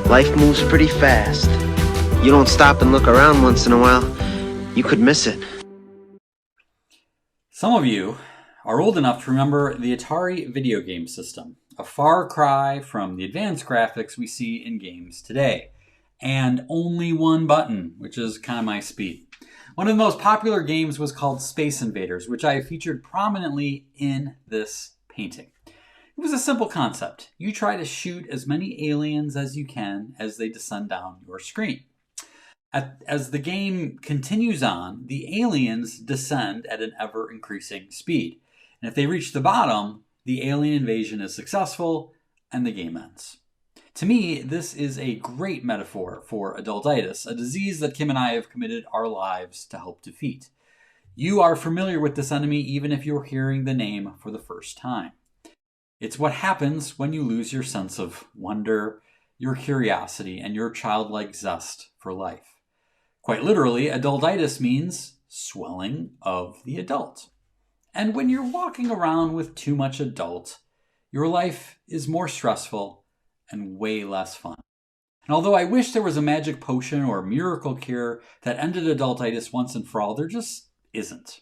Life moves pretty fast. You don't stop and look around once in a while, you could miss it. Some of you are old enough to remember the Atari video game system, a far cry from the advanced graphics we see in games today. And only one button, which is kind of my speed. One of the most popular games was called Space Invaders, which I featured prominently in this painting. It was a simple concept. You try to shoot as many aliens as you can as they descend down your screen. As the game continues on, the aliens descend at an ever-increasing speed. And if they reach the bottom, the alien invasion is successful and the game ends. To me, this is a great metaphor for adultitis, a disease that Kim and I have committed our lives to help defeat. You are familiar with this enemy even if you're hearing the name for the first time. It's what happens when you lose your sense of wonder, your curiosity, and your childlike zest for life. Quite literally, adultitis means swelling of the adult. And when you're walking around with too much adult, your life is more stressful and way less fun. And although I wish there was a magic potion or miracle cure that ended adultitis once and for all, there just isn't.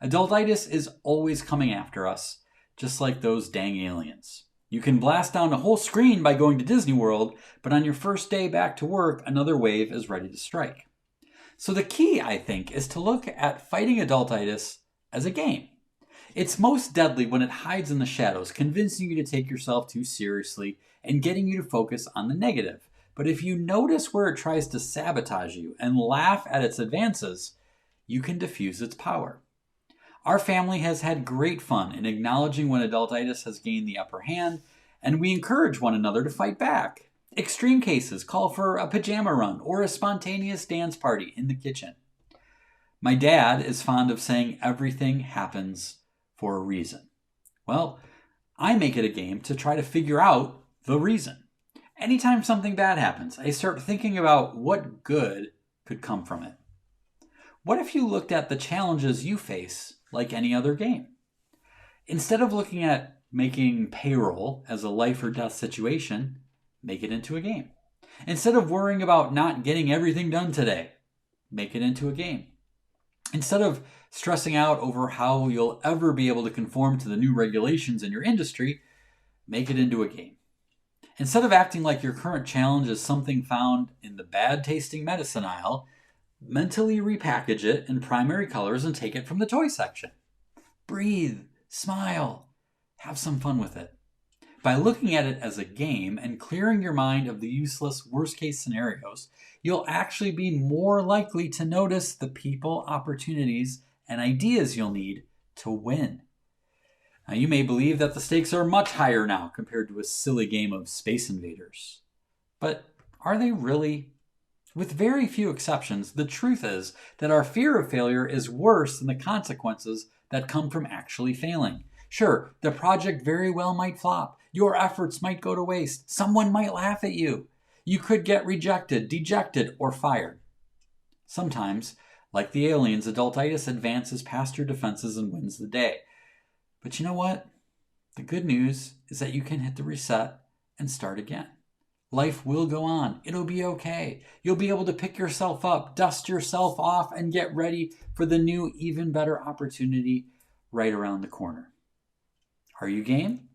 Adultitis is always coming after us, just like those dang aliens. You can blast down a whole screen by going to Disney World, but on your first day back to work, another wave is ready to strike. So the key, I think, is to look at fighting adultitis as a game. It's most deadly when it hides in the shadows, convincing you to take yourself too seriously and getting you to focus on the negative. But if you notice where it tries to sabotage you and laugh at its advances, you can diffuse its power. Our family has had great fun in acknowledging when adultitis has gained the upper hand, and we encourage one another to fight back. Extreme cases call for a pajama run or a spontaneous dance party in the kitchen. My dad is fond of saying everything happens for a reason. Well, I make it a game to try to figure out the reason. Anytime something bad happens, I start thinking about what good could come from it. What if you looked at the challenges you face like any other game? Instead of looking at making payroll as a life or death situation, make it into a game. Instead of worrying about not getting everything done today, make it into a game. Instead of stressing out over how you'll ever be able to conform to the new regulations in your industry, make it into a game. Instead of acting like your current challenge is something found in the bad-tasting medicine aisle, mentally repackage it in primary colors and take it from the toy section. Breathe, smile, have some fun with it. By looking at it as a game and clearing your mind of the useless worst-case scenarios, you'll actually be more likely to notice the people, opportunities, and ideas you'll need to win. Now, you may believe that the stakes are much higher now compared to a silly game of Space Invaders. But are they really? With very few exceptions, the truth is that our fear of failure is worse than the consequences that come from actually failing. Sure, the project very well might flop. Your efforts might go to waste. Someone might laugh at you. You could get rejected, dejected, or fired. Sometimes, like the aliens, adultitis advances past your defenses and wins the day. But you know what? The good news is that you can hit the reset and start again. Life will go on. It'll be okay. You'll be able to pick yourself up, dust yourself off, and get ready for the new, even better opportunity right around the corner. Are you game?